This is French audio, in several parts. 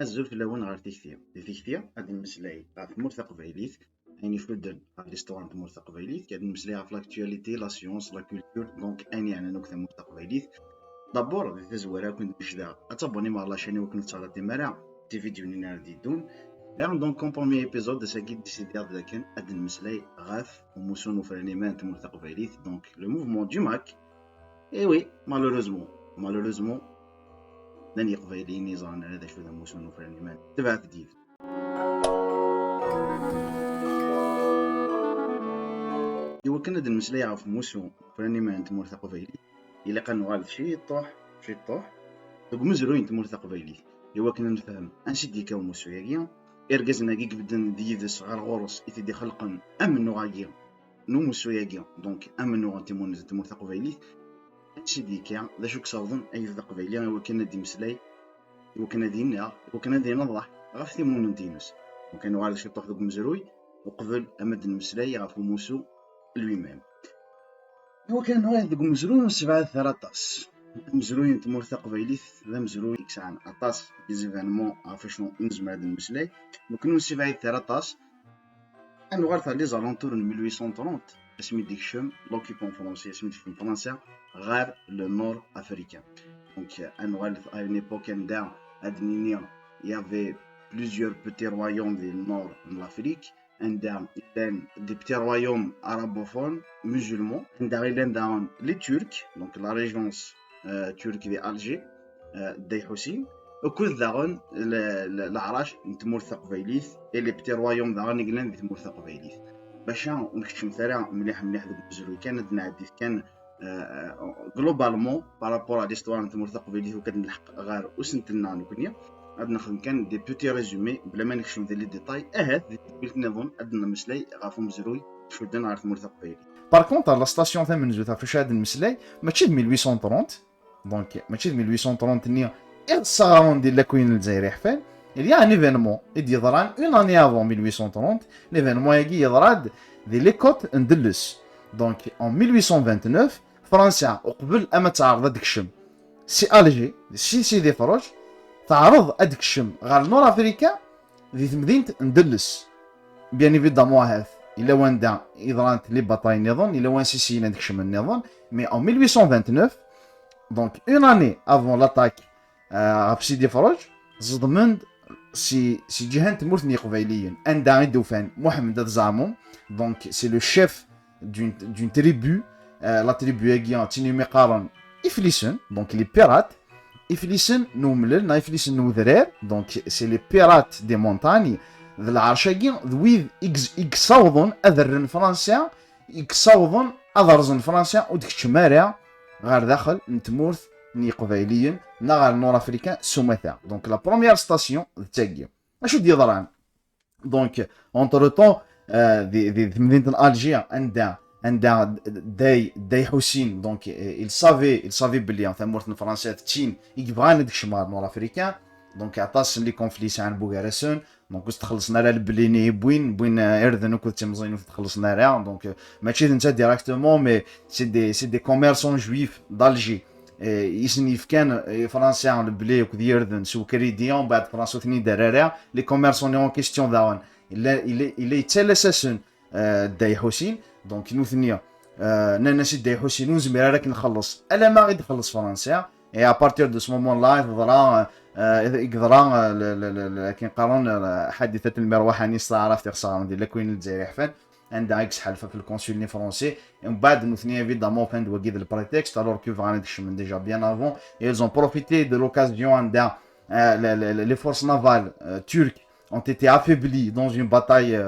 الزول في الأول غير تيكتيا غادي نمسلاي في تمور تقبايليت يعني يفدن في ليستوار تمور تقبايليت غادي نمسلاي في لاكتواليتي لا سيونس لا كولتور دونك اني يعني نوك تمور تقبايليت دابور دي تزويره كنت بجدا اتابوني مع لاشين وكنت تغطي مرا دي فيديو نينا دي دون دونك كون بروميي ايبيزود دا ساكي ديسيدي داكن غادي نمسلاي غاف وموسون وفرانيمان تمور تقبايليت دونك لو موفمون دو ماك اي وي مالوروزمون لن يقبايلي نظام هذا شو ذا موسون وفرانيمان تبعت ديف إوا كنا د المسلية في موسو فرانيمان تمور تقبايلي إلا كان غالط شي طوح دوك مزروين تمور تقبايلي إوا كنا نفهم انشي ديكا وموسو ياكيا إرقزنا كيك بدن ديدس غار غورس إتدي خلقن أمنو غاكيا نو موسو ياكيا دونك أمنو غانتيمون تمور تقبايلي انشي ديكا ذا شو كساوضن أي تقبايلي إوا كنا دي مسلاي إوا كنا دي نضح غاف تيمون ندينوس وكانوا غالط شي طوح دوك مزروي وقبل أمد المسلاي غاف موسو لوي-ميم هو كان واحد دوك مزروين سبعة ثلاطاس مزروين تمور تقبايليت ذا مزروين كسعان أطاس ديزيفانمون عرفوا نجم هاد المسلاي وكانوا سبعة ثلاطاس أنو غارت لي زالونتور 1830 اسمي ديك الشم لوكيبون فرونسي اسمي ديك فرنسا غار لو نور أفريكان دونك أنو غارت à une époque عندها هاد النينيا يافي plusieurs petits royaumes du nord de l'Afrique عندها des petits royaumes arabophones musulmans عندها les Turcs donc la régence turque d'Alger داي حسين وكل ذاغن العراش نتمور ثقبايليت et les petits royaumes ذاغن يقلن نتمور ثقبايليت باش نكتشف مثلا مليح دوك الجزروي كان نعدي كان globalement par rapport à l'histoire نتمور ثقبايليت وكنلحق غير وسنتنا نكونيا غادي ناخذ كان دي بوتي ريزومي بلا ما نكشف لي ديتاي قلت نظن عندنا مسلاي غافو مزروي شو دنا عرف مرتق بايلي بار كونطر لا ستاسيون ثمن زوتا فاش هاد المسلاي ماشي 1830 دونك ماشي 1830 نيا الصغارون ديال لاكوين الجزائري حفال il y a un événement اللي يضران une année avant 1830 l'événement يجي يضراد دي لي كوت ندلس دونك en 1829 فرنسا وقبل اما تعرض هذاك الشم سي الجي سيدي فروج تعرض هذاك الشم غير نور افريكا في مدينه ندلس بيان ايفيدامون هاف الا واندا يضرانت لي باتاي نظن الا وان سيسينا داك الشم النظن مي en 1829 دونك اون اني افون لاتاك في سيدي فروج زدمند سي جهان تمورثني قبيليين عندها دوفان محمد الزعموم دونك سي لو شيف دون تريبو لا تريبو ياكيا تيني مقارن افليسن دونك لي بيرات إفليسن نوملل نايفليسن نوذرير دونك سي لي بيرات دي مونتاني ذا العرشاكي ذويذ إكساوضن أذرن فرنسا إكساوضن أذرزن فرنسا وديك الشمارع غير داخل نتمورث ني قبايليين نا غير نور أفريكا سومثا دونك لا بروميير ستاسيون تاكي اشو دي ضران دونك اونتر طون دي مدينة ألجير عندها داي حسين دونك il savait بلي ثمورت الفرنسية تشين يبغان ديك الشمار نور افريكان دونك عطاس لي كونفلي سان بوغارسون دونك تخلصنا على البليني بوين اردن وكنت تمزين تخلصنا عليها دونك ماشي انت ديريكتومون مي سي دي كوميرسون جويف دالجي يسنيف كان فرنسا البلي وكذا اردن سو كريديون بعد فرنسا ثني درارا لي كوميرسون اون كيستيون داون il est تلسسن داي حسين دونك نوثنيا نانا سي داي حسين ونزمير راك نخلص الا ما غادي نخلص فرنسا اي ابارتير دو سو مومون لا يقدر كي نقارن حادثه المروحه نيس عرفت خساره ديال لاكوين الجزائري حفان عندها اكس حلفه في الكونسولني فرونسي ومن بعد نوثنيا ايفيدامون فان دو كيد البريتكست الور كو فان داكشي من ديجا بيان افون اي زون بروفيتي دو لوكازيون عندها les forces navales turques ont été affaiblis dans une bataille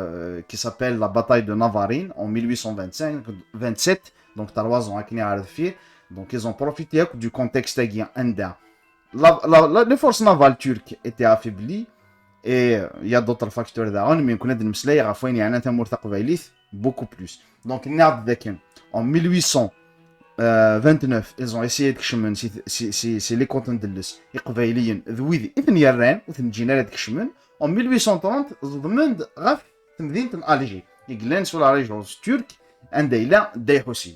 qui s'appelle la bataille de Navarine en 1827 donc 3 ans à Knir donc ils ont profité du contexte indien les forces navales turques étaient affaiblies et il y a d'autres facteurs d'arône mais on a des مسلاي عارفين يعني انت مرتق بايليث beaucoup plus donc نعرض ذاك en 1829 ils ont essayé de كشمن سي لي كونتون دلس قبايليين ذويذ اذن يران وثن جينا داك الشمن en 1830 ضمند غف في مدينه الجي يقلان سو لا ريجونس ترك عندها الى داي حسين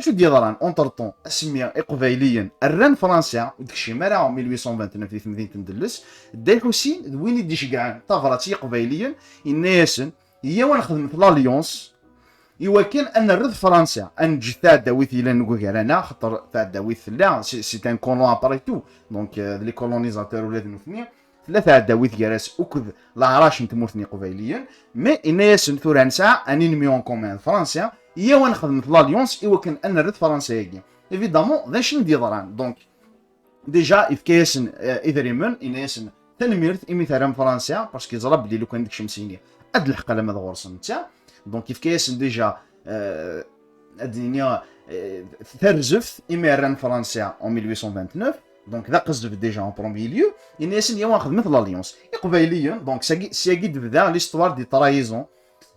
اشو دي ضران اونتر طون اسميا اقبايليا الران فرنسا وداكشي مالا 1829 في ثمثين تندلس داي حسين وين يديش كاع طافراتي قبايليا الناسن هي وين خدمت لاليونس ايوا كان ان الرد فرنسا ان جثا داويث الى نقول انا خاطر تاع داويث لا سي ان كولون اباري تو دونك لي كولونيزاتور ولاد نوثني ثلاثه داويث كراس وكذ العراش نتموثني قبيليا مي الناس ثورانسا ان انمي اون كومون فرنسا هي وين خدمت لاليونس ايوا كان ان الرد فرنسا يجي ايفيدامون ذا شنو دي ضران دونك ديجا اف كايسن اذريمن اناس تنميرت مثلا فرنسا باسكو زرب لي لو كان ديك شمسيني اد الحق لما غورسن نتا دونك كيف كايسن ديجا الدنيا ترزف اميران فرنسا en 1829 دونك ذا قصدف ديجا اون بروميي ليو الناس اللي واخذ مثل لاليونس قبيليا دونك ساكي بدا ليستوار دي ترايزون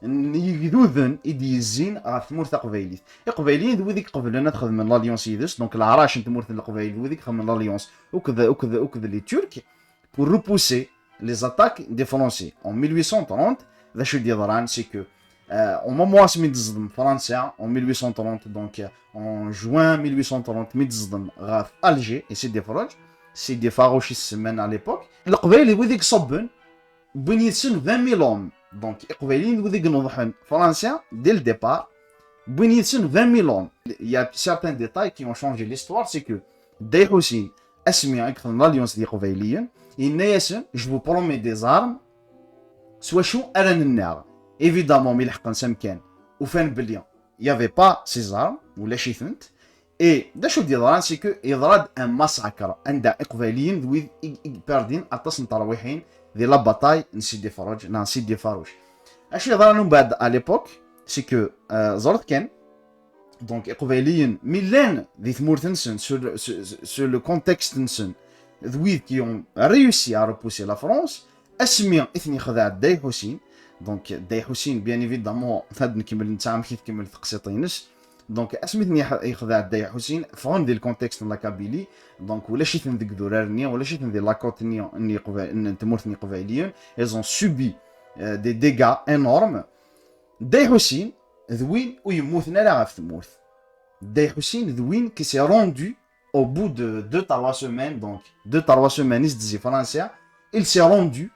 يذوذن يدي الزين غاف ثمورث قبيليت قبيليين ذو ذيك قبل انا تخدم من لاليونس يدس دونك العراش ثمورث القبيل ذو ذيك خدم من لاليونس وكذا لي تورك pour repousser les attaques des Français en 1830 ذا شو دي ضران سي كو au moment où ميتزدم فرنسا en 1830 donc en juin 1830 ميتزدم غاف الجي et c'est des farouches السمان à l'époque القبيل ذو ذيك صبن بنيتسن 20000 hommes donc القبيلين ذو ذيك نوضحن فرنسا dès le départ بنيتسن 20000 hommes il y a certains détails qui ont changé l'histoire c'est que داي حسين اسمي اكثر من الاليونس دي قبيليا الناس جو برومي دي زارم سوا شو اران النار ايفيدامون مي لحقن سمكان وفان بليون يافي با سي زارم ولا شي ثنت اي دا شو دي ضران سي كو يضراد ان ماساكر عند اقباليين ذوي باردين اطاس نترويحين دي لا باتاي نسيدي فروج نسيدي فاروش اش يضران من بعد ا ليبوك سي كو زرت كان دونك اقباليين ميلان ذي ثمورث نسن سور لو كونتكست نسن ذوي كي اون ريوسي ا ريبوسي لا فرونس اسمي اثني خذا داي حسين دونك داي حسين بيان ايفيدامون فهاد نكمل نتاع كيف كمل تقسيطينس دونك اسميتني يخذا داي حسين فون دي الكونتكست لا كابيلي دونك ولا شي ثندك دورارني ولا شي ثندي لاكوتني اني قبال تمورثني قبايليا ايزون سوبي دي ديغا انورم داي حسين ذوين ويموتنا لا غاف تموت داي حسين ذوين كي سي روندو au bout de 2-3 semaines donc 2-3 semaines دزي فرنسا il s'est rendu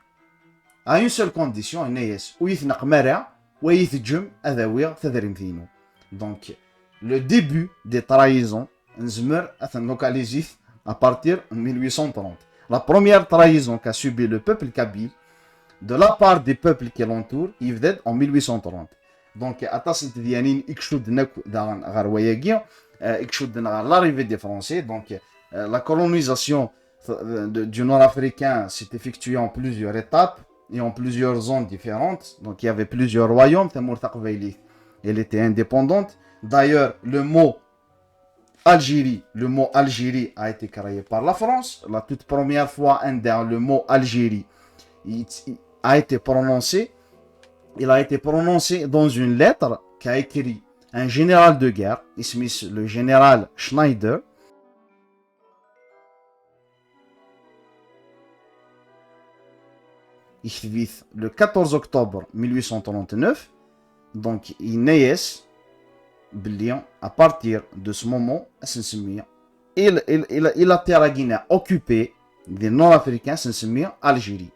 à une seule condition الناس ويثنق مرا ويثجم اذاوير تذريم فينو donc le début des trahisons نزمر اثن لوكاليزي à partir de 1830 la première trahison qu'a subi le peuple kabyle de la part des peuples qui l'entourent يبدا en 1830 donc atasnt ديانين اكشود دان غار وياكي اكشود غار l'arrivée des français donc la colonisation du nord africain s'est effectuée en plusieurs étapes et en plusieurs zones différentes. Donc il y avait plusieurs royaumes. Elle était indépendante. D'ailleurs, le mot Algérie a été créé par la France. La toute première fois, le mot Algérie a été prononcé. Il a été prononcé dans une lettre qu'a écrit un général de guerre, le général Schneider. Le 14 octobre 1839, donc il naissent à partir de ce moment, il a terre occupé des Nord-Africains, Algérie.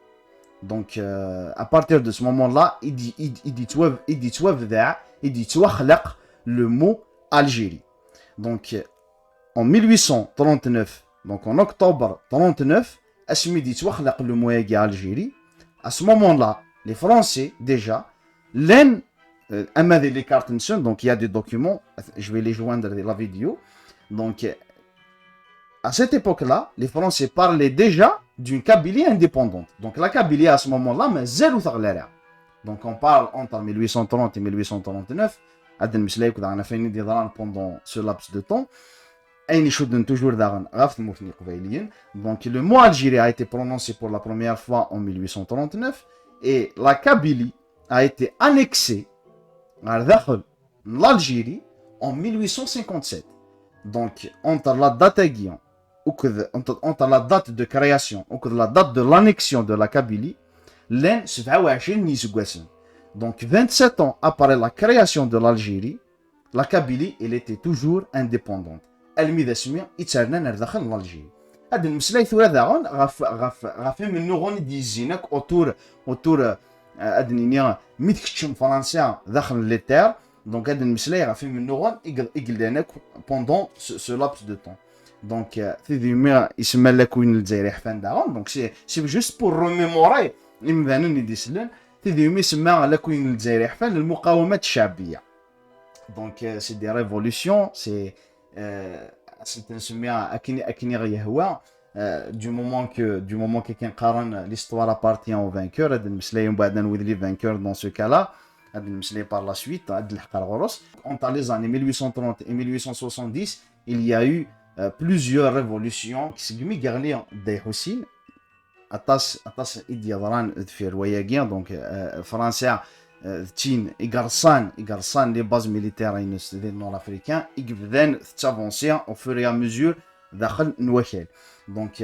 Donc à partir de ce moment-là, il dit le mot Algérie. Donc en 1839, donc en octobre 39, le mot Algérie. À ce moment-là, les Français, déjà, les cartes donc il y a des documents, je vais les joindre dans la vidéo. Donc, à cette époque-là, les Français parlaient déjà d'une Kabylie indépendante. Donc, la Kabylie, à ce moment-là, mais zéro taglara. Donc, on parle entre 1830 et 1839. Pendant ce laps de temps. Donc le mot Algérie a été prononcé pour la première fois en 1839 et la Kabylie a été annexée à l'Algérie en 1857. Donc entre la date entre la date de création ou la date de l'annexion de la Kabylie, donc 27 ans après la création de l'Algérie, la Kabylie elle était toujours indépendante المذا سمي يتسرنا داخل الجيري هاد المسألة ثورة داغون غاف منو غون ديزينك اوتور ادنينيا ميتكتشم فرنسا داخل لي تير دونك هاد المسألة غاف منو غون يقلدانك بوندون سو لابس دو طون دونك تيديما يسمى لكوين الجزائري حفان داغون دونك سي جوست بور ريميموري المذانن اللي ديسلان تيديما يسمى لكوين الجزائري حفان المقاومات الشعبية دونك سي دي ريفولوسيون سي نسميها اكني غيهوى du moment que كنقارن l'histoire appartient au vainqueur هاد المسألة من بعد نولي لي vainqueur dans ce cas là هاد المسألة par la suite هاد الحق الغروس entre les années 1830 et 1870 il y a eu plusieurs révolutions qui سقمي قالي داي حسين atas إدي ضران في رواياكيا دونك فرنسا تين إغرسان لي باز ميليتيرين ديال نور افريكان يبدان تافونسي au fur et à mesure داخل نواخل donc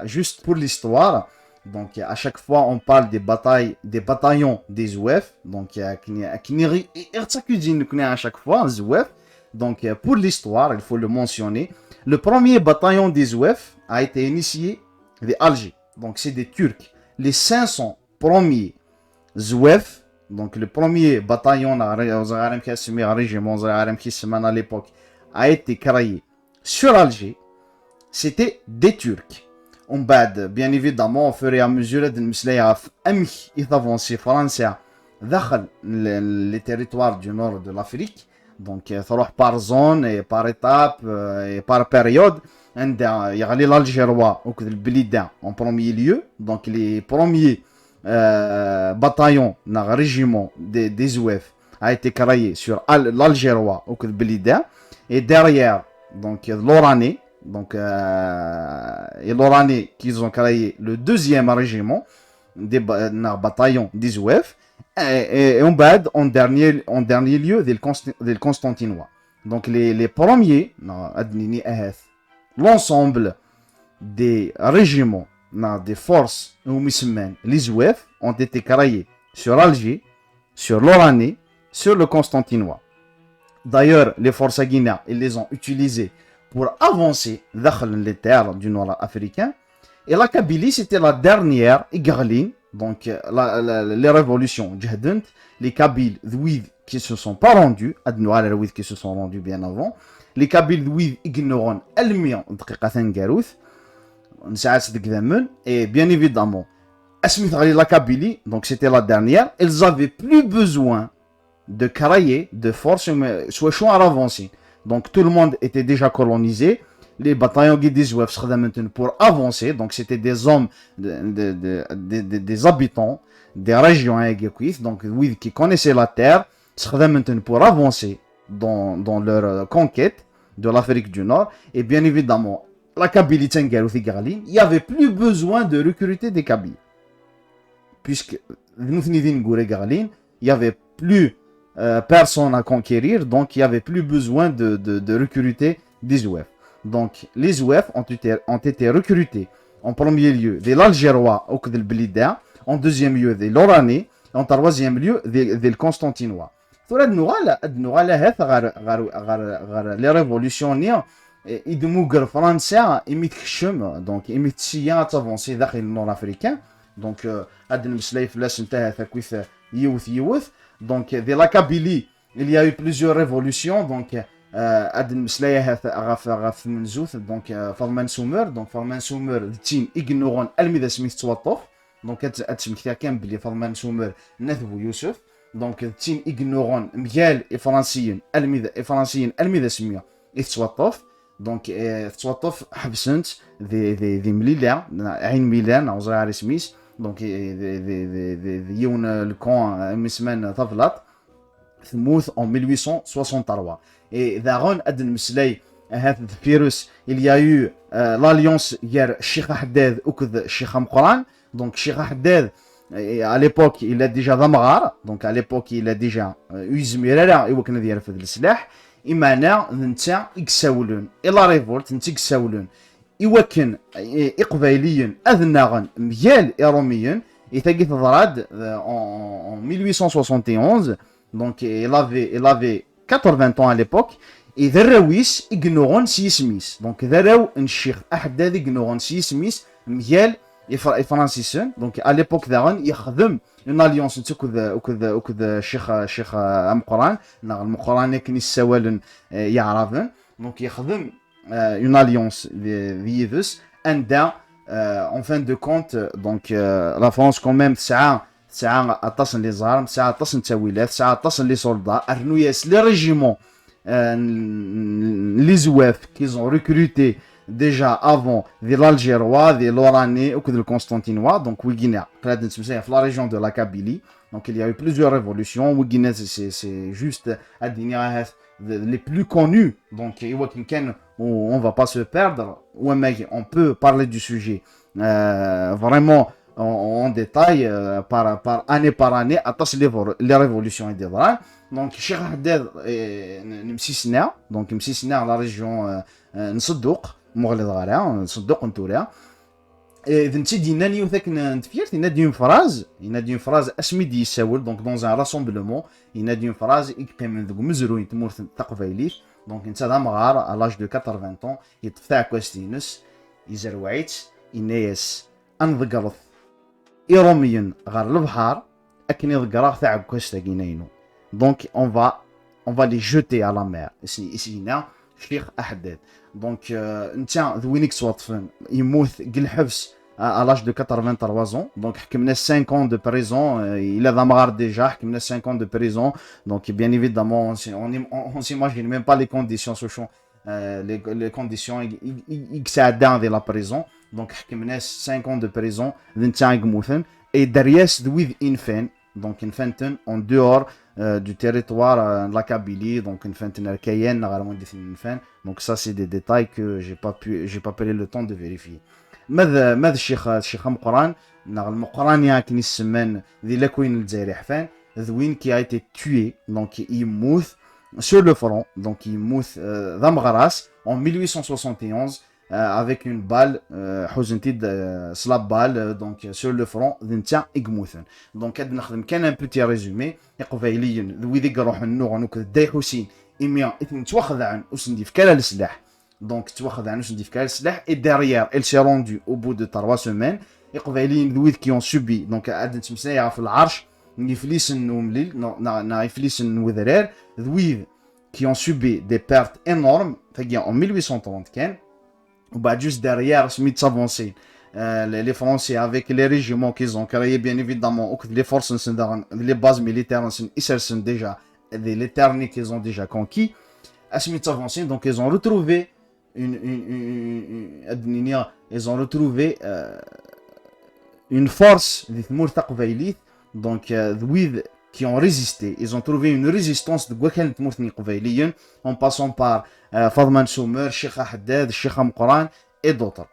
juste pour l'histoire donc à chaque fois on parle des bataillons des zouef donc كني ارتكوزين كنا à chaque fois zouef donc pour l'histoire il faut le mentionner le premier bataillon des zouef a été initié de Alger donc c'est des Turcs les 500 premiers zouef donc le premier bataillon à l'époque a été créé sur Alger. C'était des Turcs. On bad, bien évidemment, au fur et à mesure de l'Mslayaf, il avancé français dans les territoires du nord de l'Afrique. Donc, par zone et par étape et par période. Il y a l'Algérois ou le Blida en premier lieu. Donc, les premiers bataillon dans le régiment des Zouef a été créé sur l'Algérois au Blida et derrière donc l'Oranais donc et l'Oranais qu'ils ont créé le deuxième régiment des bataillons des Zouef et en dernier lieu des Constantinois donc les premiers l'ensemble des régiments des forces les Zouef ont été créés sur Alger, sur l'Oranais, sur le Constantinois. D'ailleurs, les forces guinéennes, ils les ont utilisées pour avancer dans les terres du nord africain. Et la Kabylie, c'était la dernière, Igarline, donc les révolutions djihadentes, les Kabyles d'Ouid qui se sont pas rendus, Adnoal qui se sont rendus bien avant, les Kabyles d'Ouid ignorant Elmian, Garouth, et bien évidemment, la Kabylie, donc c'était la dernière, ils avaient plus besoin de créer de forces soit à avancer. Donc tout le monde était déjà colonisé, les bataillons des Zouef seraient maintenant pour avancer, donc c'était des hommes, des habitants, des régions donc oui, qui connaissaient la terre, seraient maintenant pour avancer dans leur conquête de l'Afrique du Nord, et bien évidemment, la Kabylie, il n'y avait plus besoin de recruter des Kabyles. Puisque il n'y avait plus personne à conquérir, donc il n'y avait plus besoin de recruter des Zouef. Donc les Zouef ont été recrutés en premier lieu des l'Algérois au Kdel Blida, en deuxième lieu des l'Oranais, en troisième lieu des Constantinois. Les révolutionnaires يدموغر فرنسا يميتكشم دونك يميتسيا تافونسي داخل النور افريكان دونك هاد المسألة فلاش انتهى تكويث يوث دونك دي لا كابيلي il y a eu plusieurs révolutions donc هاد المسألة غاف منزوث دونك فرمان سومر تين إغنورون الميدا سميث توطف دونك هاد كان بلي فرمان سومر نثبو يوسف دونك تين إغنورون مجال فرنسيين الميدا سمية يتوطف دونك توطف حبسنت ذي مليلا عين ميلان او زعر سميس دونك يون الكون مسمان طفلات ثموث en 1863 et داغون اد المسلي هذا الفيروس il y a eu l'alliance ديال الشيخ حداد وكذ الشيخ مقران دونك الشيخ حداد à l'époque il a déjà ضمغار donc à l'époque il a déjà يزميرا يوكنا ديال في السلاح إمانا نتا إكساولون إلا ريفولت نتا إكساولون إوكن إقباليا أذناغن ميال إيروميا إتاقي تضراد en 1871 donc il avait 80 ans à l'époque. Et ذراويس ignorant سيسميس. Donc ذراو الشيخ أحداد ignorant سيسميس ميال فرانسيسون. Donc à l'époque داغن يخدم une alliance وكذا الشيخ مقران المقران كني السوالن يعرفن. Donc يخدم une alliance ذيذس and en fin de compte donc la France quand même ساعة اتصل لي زارم ساعة اتصل تاويلات ساعة اتصل لي سولدا ارنوياس لي ريجيمون les zouefs qu'ils ont recruté déjà avant des l'Algérois, des l'Oranais ou des Constantinois, donc Ouiguinea, la région de la Kabylie. Donc il y a eu plusieurs révolutions. Ouiguinea, c'est juste les plus connus. Donc on ne va pas se perdre. On peut parler du sujet vraiment en détail par année les révolutions et des vrais. Donc Cheikh Haddad Msisna, donc Msisna la région Nصدوق مغلظ غالا نصدوق نتورا اذا انت دينا نيو ذاك نتفيرت ينادي une phrase اسمي دي يساول donc dans un rassemblement ينادي une phrase يقيم من ذوك مزروين تمور تقبايليت donc انت ذا مغار à l'âge de 80 ans يطفع كوستينس يزروعيت ينايس انذقرث إيروميا غار البحر أكني ذقرا تاع كوستا كيناينو. Donc on va les jeter à la mer. Ici هنا شيخ أحداد. Donc نتا ذوينيك صوتفن يموت قل حبس à l'âge de 83 ans. Donc حكمنا 5 ans de prison. Il a d'amgar déjà حكمنا 5 ans de prison. Donc bien évidemment on s'imagine même pas les conditions les conditions يقسعدان de la prison. Donc حكمنا 5 ans de prison نتا يموتن et derrière ذويذ إنفان donc une fente en dehors du territoire de la Kabylie, donc une fente cayenne, donc ça c'est des détails que j'ai pas pris le temps de vérifier. ماذا الشيخ مقران المقران يعني السمان ذي لكوين الجزائري حفان ذوين qui a été tué donc il mout sur le front donc il mout d'Amgaras en 1871 avec une balle حوزنتي slap balle donc sur le front ذنتا إقموثن donc هاد نخدم كان ان بوتي ريزومي يقبايليا ذوي ذيك روح النوع نوك داي حسين إميا إثن توخذ عن وسندي في كلا السلاح donc توخذ عن وسندي في كلا السلاح et derrière elle s'est rendue au bout de 3 semaines يقبايليا ذوي qui ont subi donc عاد نتمسايا في العرش يفليسن ومليل يفليسن وذرار ذوي qui ont subi des pertes énormes en 1830 كان وبعد juste derrière سميت s'avancer les Français avec les régiments qu'ils ont créés bien évidemment les forces les bases militaires ils sont déjà les terres qu'ils ont déjà conquis سميت s'avancer donc ils ont retrouvé une force des ثمور تقبايليت donc qui ont résisté. Ils ont trouvé une résistance de Gwakal Tmourtni Qouvailiyen en passant par Fadman Soumer, Cheikh Haddad, Cheikh Mqran et d'autres.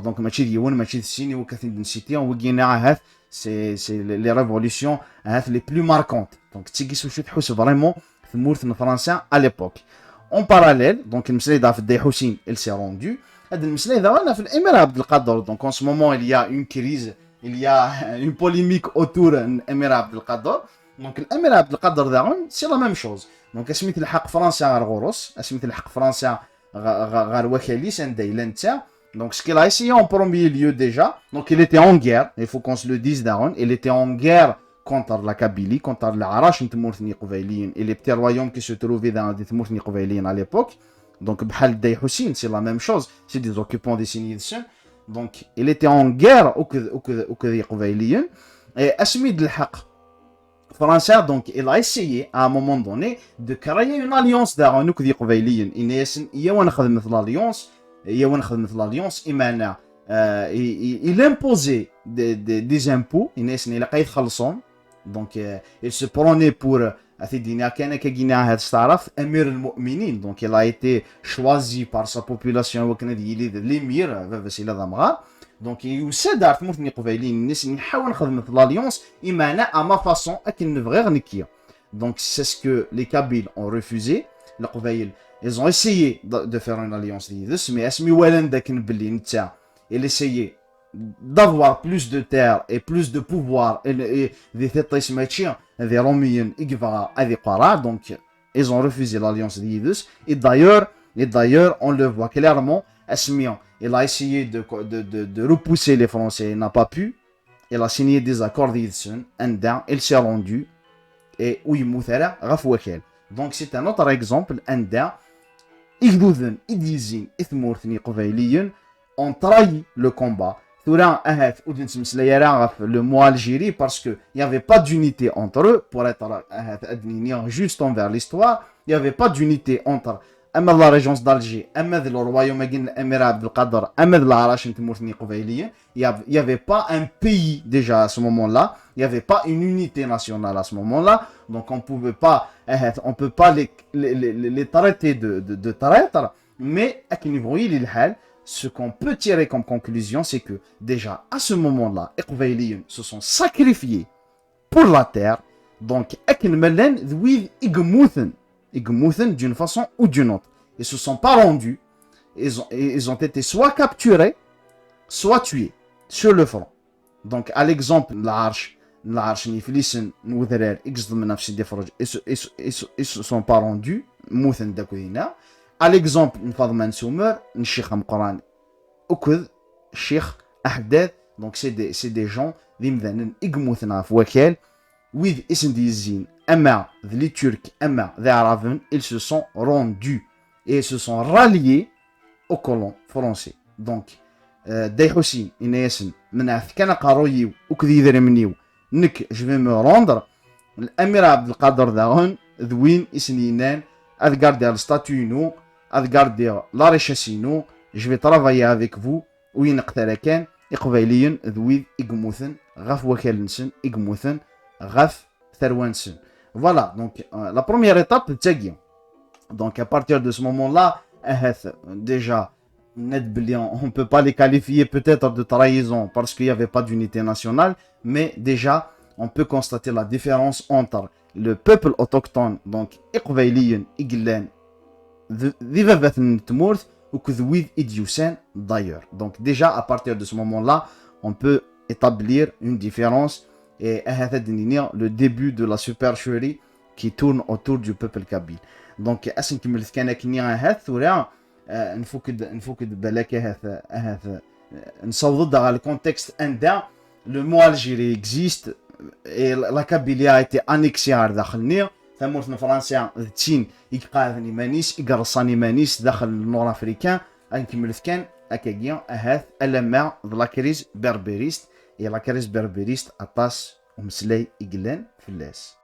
Donc, Machid Youn, Machid Sini ou Kathid City, on Wigina c'est les révolutions les plus marquantes. Donc, Tigi Souchit Hous vraiment Tmourtni français à l'époque. En parallèle, donc, le Msley d'Af Hussein, il s'est rendu. Le Msley d'Af l'Émirat Abdelkader. Donc, en ce moment, il y a une crise, il y a une polémique autour de l'Émirat Abdelkader. Donc l'Émirat Abdelkader داعون c'est la même chose. Donc اسميت الحق فرنسا غير غروس اسميت الحق فرنسا غير وكاليس ندايلا نتا. Donc ce qu'il a essayé en premier lieu déjà, donc il était en guerre, il faut qu'on se le dise داعون, il était en guerre contre la Kabylie, contre العراش نتمورثني قبيليين et les petits royaumes qui se trouvaient dans des تمورثني قبيليين à l'époque. Donc بحال داي حسين c'est la même chose, c'est des occupants des Sénidistes. Donc il était en guerre وكذا قبيليين et اسميت الحق français, donc il a essayé à un moment donné de créer une alliance d'Aranouk di Qouvailiyen. Il imposait des impôts, donc il se prenait pour Amir al-Mu'minin, donc il a été choisi par sa population, l'émir, donc il يساعد على ثمورتني قبايلين الناس نحاول نخدم l'alliance إمانا à ma façon أكن نبغي نكيا. Donc c'est ce que les Kabyles ont refusé. Les قبايل ils ont essayé de faire une alliance mais اسمي والن داك نبلي نتا il essayait d'avoir plus de terre et plus de pouvoir et des تطيس ماشي هذي روميين إقفا هذي قرار donc ils ont refusé l'alliance d'Idus. Et d'ailleurs, on le voit clairement, Asmian, il a essayé de repousser les Français, il n'a pas pu. Il a signé des accords d'Idus, il s'est rendu, et où il mouthera, Rafwakel. Donc c'est un autre exemple, Igdouden, Idizin, Ithmourthni, Qovayliyen, ont trahi le combat. Le mot Algérie parce qu'il n'y avait pas d'unité entre eux, pour être juste envers l'histoire, il n'y avait pas d'unité entre la régence d'Alger, le royaume émirat Abdelkader, l'Arash Ntimourthni Qovayliyen. Il n'y avait pas un pays déjà à ce moment-là, il n'y avait pas une unité nationale à ce moment-là, donc on ne peut pas les traiter de traîtres, mais à quel niveau il est le hal. Ce qu'on peut tirer comme conclusion, c'est que déjà à ce moment-là, les Qovayliyen se sont sacrifiés pour la terre. Donc, d'une façon ou d'une autre. Ils ne se sont pas rendus. Ils ont été soit capturés, soit tués sur le front. Donc, à l'exemple, l'Arche, Niflissen, Noudrer, ils se sont pas rendus. Mouthen Dakoudina. À l'exemple, Fadman Soumer, Nchikh Mqran, Okud, Sheikh Ahmed, donc c'est des gens, Vimdanen, Igmoutna, Fouakel, with Isndizin, Amma, les Turcs, Amma, les Arabes, ils se sont rendus et se sont ralliés aux colons français. Donc, Dayhossi, Inayasen, Menaf, Kanakaroyi, Oukdidremniou, Nik, je vais me rendre, l'Amir Abdelkader Daron, Dwin, Isninan, à garder le statut nous, à garder la richesse nous, je vais travailler avec vous, ou y naqtarakan, Qovayliyen, Dwid, Igmouthen, Raf Wakelnsen, Igmouthen, Raf Therwansen. Voilà, donc la première étape, c'est donc à partir de ce moment-là, déjà, on ne peut pas les qualifier peut-être de trahison parce qu'il n'y avait pas d'unité nationale, mais déjà, on peut constater la différence entre le peuple autochtone, donc Qovayliyen, Iglen, Vivavatn Tmourth, ou Kudwid Idioussen d'ailleurs. Donc déjà, à partir de ce moment-là, on peut établir une différence et le début de la supercherie qui tourne autour du peuple kabyle. Donc, est-ce que nous il faut que dans le contexte indien, le mot Algérie existe et la Kabylie a été annexée à Dakhilni. ثمورث فرنسا تين يقاذني مانيس يقرصاني مانيس داخل النور افريكان انكمل كان اكاكيا اهاث الما لا كريز بربريست يا لا كريز بربريست اطاس ومسلاي يقلان فلاس